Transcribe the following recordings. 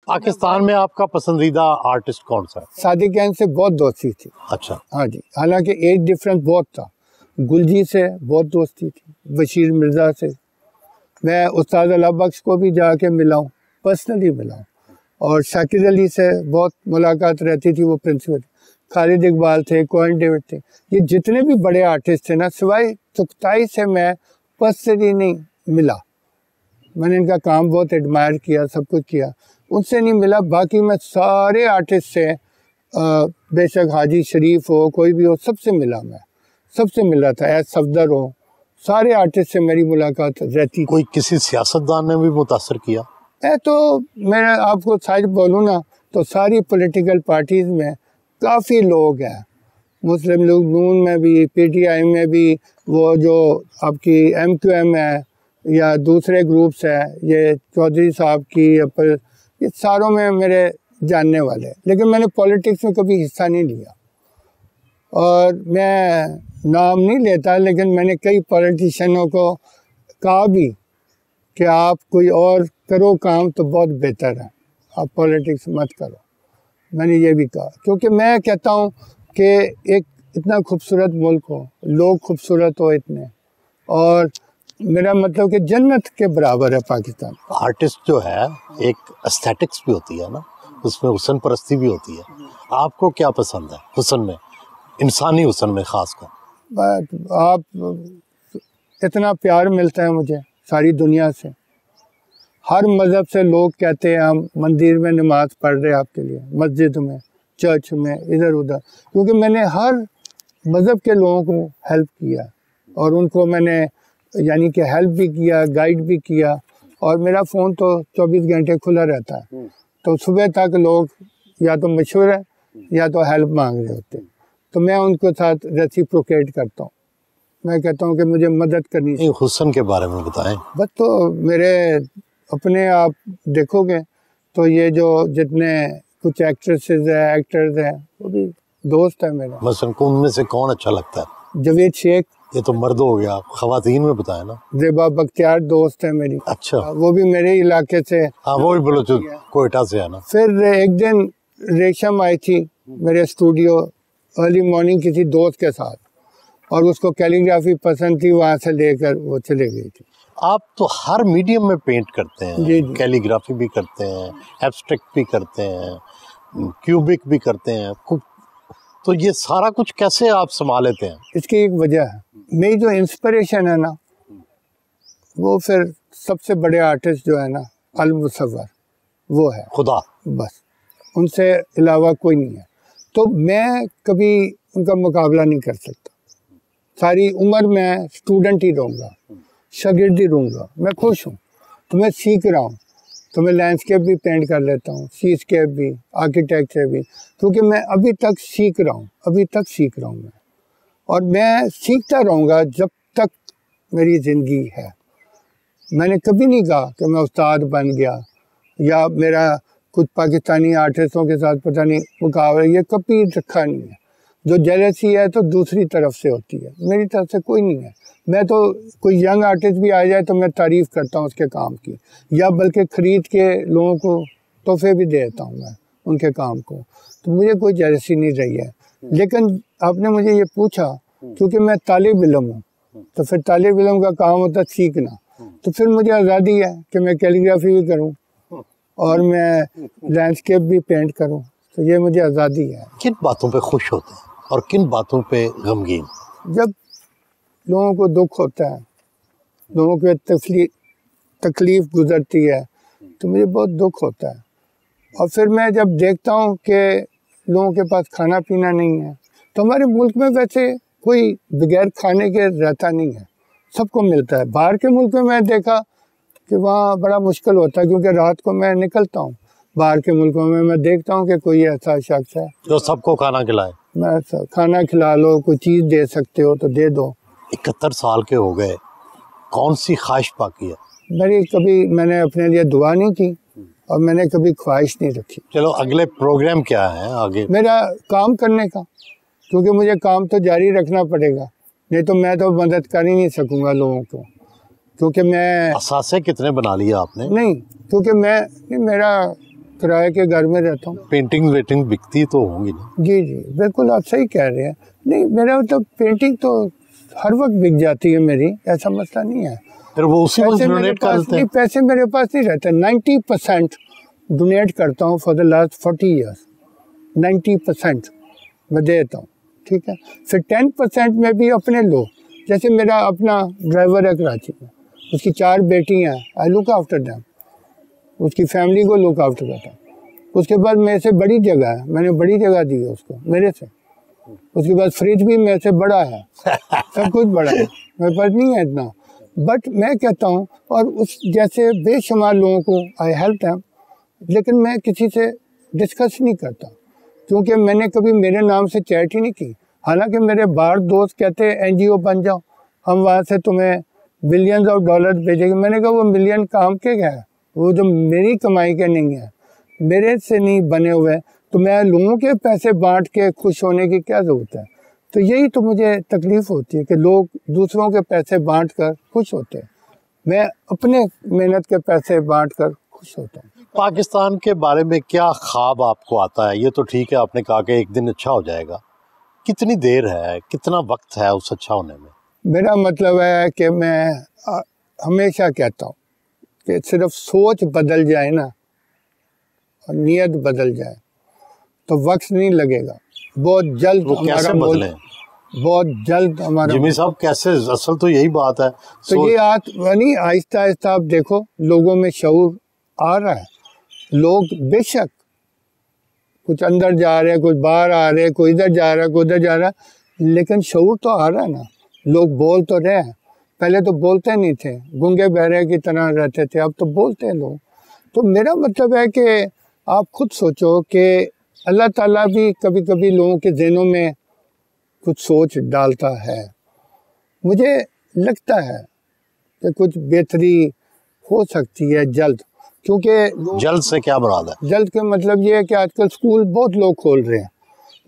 पाकिस्तान में आपका पसंदीदा आर्टिस्ट कौन सा है? सादिक खान से बहुत दोस्ती थी। अच्छा। हाँ जी, हालांकि एज डिफरेंस बहुत था। गुलजी से बहुत दोस्ती थी, बशीर मिर्ज़ा से। मैं उस्ताद अल्लाह बख्श को भी जाके मिला हूँ, पर्सनली मिला हूँ। और शाकिर अली से बहुत मुलाकात रहती थी, वो प्रिंसिपल। खालिद इकबाल थे, कोहेन डेविड थे, ये जितने भी बड़े आर्टिस्ट थे ना, सिवाय चुगताई से मैं पर्सनली नहीं मिला। मैंने इनका काम बहुत एडमायर किया, सब कुछ किया, उनसे नहीं मिला। बाकी मैं सारे आर्टिस्ट से, बेशक हाजी शरीफ हो, कोई भी हो, सबसे मिला। मैं सबसे मिला था। एस सफदर हो, सारे आर्टिस्ट से मेरी मुलाकात रहती। कोई किसी सियासतदान ने भी मुतासर किया? मैं आपको सच बोलूँ ना, तो सारी पॉलिटिकल पार्टीज़ में काफ़ी लोग हैं। मुस्लिम लीग नून में भी, पीटीआई में भी, वो जो आपकी एमक्यूएम है या दूसरे ग्रुप्स है, ये चौधरी साहब की, ये सारों में मेरे जानने वाले। लेकिन मैंने पॉलिटिक्स में कभी हिस्सा नहीं लिया। और मैं नाम नहीं लेता, लेकिन मैंने कई पॉलिटिशियनों को कहा भी कि आप कोई और करो काम तो बहुत बेहतर है, आप पॉलिटिक्स मत करो। मैंने ये भी कहा, क्योंकि मैं कहता हूँ कि एक इतना खूबसूरत मुल्क हो, लोग खूबसूरत हो इतने, और मेरा मतलब कि जन्नत के बराबर है पाकिस्तान। आर्टिस्ट जो है, एक एस्थेटिक्स भी होती है ना, उसमें हुस्न परस्ती भी होती है। आपको क्या पसंद है हुस्न में, इंसानी हुस्न में खासकर? आप इतना प्यार मिलता है मुझे सारी दुनिया से। हर मज़हब से लोग कहते हैं हम मंदिर में नमाज़ पढ़ रहे आपके लिए, मस्जिद में, चर्च में, इधर उधर, क्योंकि मैंने हर मज़हब के लोगों को हेल्प किया और उनको मैंने यानी कि हेल्प भी किया, गाइड भी किया। और मेरा फ़ोन तो 24 घंटे खुला रहता है, तो सुबह तक लोग या तो मशवरा या तो हेल्प मांग रहे होते हैं, तो मैं उनके साथ रेसिप्रोकेट करता हूँ। मैं कहता हूँ कि मुझे मदद करनी चाहिए। हुस्न के बारे में बताएं। बस तो मेरे अपने आप देखोगे तो ये जो जितने कुछ एक्ट्रेसेस हैं, एक्टर्स हैं, वो भी दोस्त है मेरा। मसलन उनमें से कौन अच्छा लगता है? जावेद शेख। ये तो मर्द हो गया, खवातीन में बताया ना। ज़ेबा बख्तियार दोस्त है मेरी। अच्छा। वो भी मेरे इलाके से। हाँ, वो भी बोलो, कोयटा से है ना। फिर एक दिन रेशम आई थी मेरे स्टूडियो अर्ली मॉर्निंग किसी दोस्त के साथ, और उसको कैलीग्राफी पसंद थी, वहाँ से लेकर वो चले गई थी। आप तो हर मीडियम में पेंट करते हैं। जी। कैलीग्राफी भी करते हैं, एब्स्ट्रैक्ट भी करते हैं, क्यूबिक भी करते हैं, तो ये सारा कुछ कैसे आप संभाल लेते हैं? इसकी एक वजह है, मेरी जो इंस्पिरेशन है ना, वो फिर सबसे बड़े आर्टिस्ट जो है ना, अल मुसव्वर, वो है खुदा, बस उनसे अलावा कोई नहीं है। तो मैं कभी उनका मुकाबला नहीं कर सकता। सारी उम्र मैं स्टूडेंट ही रहूँगा, शागिर्द ही रहूँगा। मैं खुश हूँ, तो मैं सीख रहा हूँ, तो मैं लैंडस्केप भी पेंट कर लेता हूँ, सीस्केप भी, आर्किटेक्चर भी, क्योंकि मैं अभी तक सीख रहा हूँ, अभी तक सीख रहा हूँ मैं, और मैं सीखता रहूँगा जब तक मेरी ज़िंदगी है। मैंने कभी नहीं कहा कि मैं उस्ताद बन गया, या मेरा कुछ पाकिस्तानी आर्टिस्टों के साथ पता नहीं मुकाबला, ये कभी रखा नहीं है। जो जेलसी है तो दूसरी तरफ से होती है, मेरी तरफ से कोई नहीं है। मैं तो कोई यंग आर्टिस्ट भी आ जाए तो मैं तारीफ़ करता हूँ उसके काम की, या बल्कि ख़रीद के लोगों को तोहफे भी देता हूँ मैं उनके काम को। तो मुझे कोई जेलसी नहीं रही है। लेकिन आपने मुझे ये पूछा, क्योंकि मैं तालिब इल्म हूँ, तो फिर तालिब इल्म का काम होता है सीखना। तो फिर मुझे आज़ादी है कि मैं कैलीग्राफी भी करूँ और मैं लैंडस्केप भी पेंट करूँ, तो ये मुझे आज़ादी है। किन बातों पे खुश होते हैं और किन बातों पे गमगीन? जब लोगों को दुख होता है, लोगों के तकलीफ़ गुजरती है, तो मुझे बहुत दुख होता है। और फिर मैं जब देखता हूँ कि लोगों के पास खाना पीना नहीं है, तो हमारे मुल्क में वैसे कोई बगैर खाने के रहता नहीं है, सबको मिलता है। बाहर के मुल्क में मैं देखा कि वहाँ बड़ा मुश्किल होता है, क्योंकि रात को मैं निकलता हूँ बाहर के मुल्कों में, मैं देखता हूँ कि कोई ऐसा शख्स है जो सबको खाना खिलाए। मैं खाना खिला लो, कोई चीज़ दे सकते हो तो दे दो। 71 साल के हो गए, कौन सी ख्वाहिश बाकी है? मैंने अपने लिए दुआ नहीं की और मैंने कभी ख्वाहिश नहीं रखी। चलो, अगले प्रोग्राम क्या है आगे? मेरा काम करने का, क्योंकि मुझे काम तो जारी रखना पड़ेगा, नहीं तो मैं तो मदद कर ही नहीं सकूँगा लोगों को, क्योंकि मैं असासे कितने बना लिए आपने? नहीं, क्योंकि मेरा किराए के घर में रहता हूँ। पेंटिंग वेटिंग बिकती तो होंगी ना? जी जी बिल्कुल, आप सही कह रहे हैं। नहीं, मेरा मतलब पेंटिंग तो हर वक्त बिक जाती है मेरी, ऐसा मसला नहीं है। फिर वो उसी वक्त डोनेट करते हैं? पैसे मेरे पास नहीं रहते। 90% डोनेट करता हूँ फॉर द लास्ट 40 ईयर्स। 90% मैं देता हूँ, ठीक है। फिर 10% में भी अपने लोग, जैसे मेरा अपना ड्राइवर है कराची में, उसकी 4 बेटियाँ हैं, आई लुक आफ्टर दैम, उसकी फैमिली को लुक आफ्टर करता हूँ। उसके बाद मेरे से बड़ी जगह है, मैंने बड़ी जगह दी है उसको मेरे से। उसके बाद फ्रिज भी मेरे से बड़ा है, सब कुछ बड़ा है, मेरे पास नहीं है इतना। बट मैं कहता हूँ, और उस जैसे बेशुमार लोगों को आई हेल्प देम, लेकिन मैं किसी से डिस्कस नहीं करता, क्योंकि मैंने कभी मेरे नाम से चैरिटी नहीं की। हालांकि मेरे बाहर दोस्त कहते हैं एनजीओ बन जाओ, हम वहाँ से तुम्हें बिलियंस ऑफ डॉलर भेजेंगे। मैंने कहा वो मिलियन काम के क्या है, वो जो मेरी कमाई के नहीं है, मेरे से नहीं बने हुए, तो मैं लोगों के पैसे बांट के खुश होने की क्या ज़रूरत है। तो यही तो मुझे तकलीफ़ होती है कि लोग दूसरों के पैसे बांट कर खुश होते हैं, मैं अपने मेहनत के पैसे बांट कर खुश होता हूँ। पाकिस्तान के बारे में क्या ख्वाब आपको आता है? ये तो ठीक है, आपने कहा कि एक दिन अच्छा हो जाएगा, कितनी देर है, कितना वक्त है उस अच्छा होने में? मेरा मतलब है कि मैं हमेशा कहता हूँ कि सिर्फ सोच बदल जाए ना और नीयत बदल जाए तो वक्त नहीं लगेगा, बहुत जल्द हमारा मुल्क, बहुत जल्द हमारा। जिमी साहब कैसे, असल तो यही बात है। तो ये यानी आहिस्ता आहिस्ता आप देखो लोगों में शऊर आ रहा है। लोग बेशक कुछ अंदर जा रहे हैं, कुछ बाहर आ रहे हैं, कोई इधर जा रहा है, कोई उधर जा रहा है, लेकिन शऊर तो आ रहा है ना। लोग बोल तो रहे हैं, पहले तो बोलते नहीं थे, गूंगे बहरे की तरह रहते थे, अब तो बोलते हैं लोग। तो मेरा मतलब है कि आप खुद सोचो कि अल्लाह ताला भी कभी कभी लोगों के ज़हनों में कुछ सोच डालता है। मुझे लगता है कि कुछ बेहतरी हो सकती है जल्द, क्योंकि जल्द से क्या मुराद है? जल्द का मतलब ये है कि आजकल स्कूल बहुत लोग खोल रहे हैं।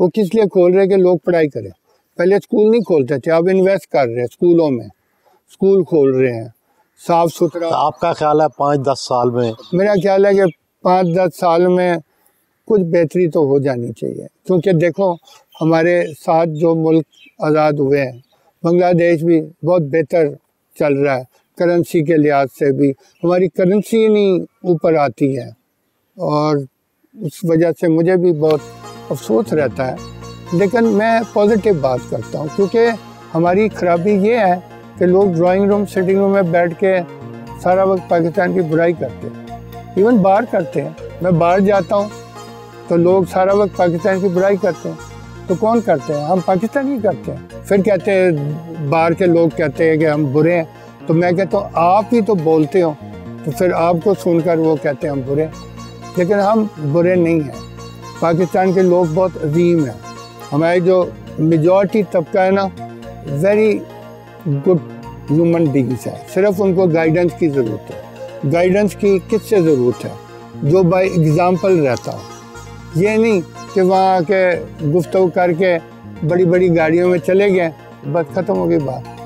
वो किस लिए खोल रहे हैं? कि लोग पढ़ाई करें। पहले स्कूल नहीं खोलते थे, अब इन्वेस्ट कर रहे हैं स्कूलों में, स्कूल खोल रहे हैं साफ सुथरा। तो आपका ख्याल है 5-10 साल में? मेरा ख्याल है कि 5-10 साल में कुछ बेहतरी तो हो जानी चाहिए, क्योंकि देखो हमारे साथ जो मुल्क आज़ाद हुए हैं, बांग्लादेश भी बहुत बेहतर चल रहा है, करेंसी के लिहाज से भी हमारी करेंसी नहीं ऊपर आती है, और उस वजह से मुझे भी बहुत अफसोस रहता है। लेकिन मैं पॉजिटिव बात करता हूँ, क्योंकि हमारी ख़राबी ये है कि लोग ड्राइंग रूम सिटिंग रूम में बैठ के सारा वक्त पाकिस्तान की बुराई करते हैं, इवन बाहर करते हैं। मैं बाहर जाता हूँ तो लोग सारा वक्त पाकिस्तान की बुराई करते हैं, तो कौन करते हैं? हम पाकिस्तानी करते हैं। फिर कहते हैं, बाहर के लोग कहते हैं कि हम बुरे हैं, तो मैं कहता हूँ आप ही तो बोलते हो, तो फिर आपको सुनकर वो कहते हैं हम बुरे, लेकिन हम बुरे नहीं हैं। पाकिस्तान के लोग बहुत अजीम हैं, हमारे जो मेजॉरिटी तबका है ना, वेरी गुड ह्यूमन बीइंग्स है। सिर्फ उनको गाइडेंस की ज़रूरत है। गाइडेंस की किससे ज़रूरत है? जो बाय एग्ज़ाम्पल रहता हो, ये नहीं कि वहाँ के गुफ्तगू करके बड़ी बड़ी गाड़ियों में चले गए, बस ख़त्म हो गई बात।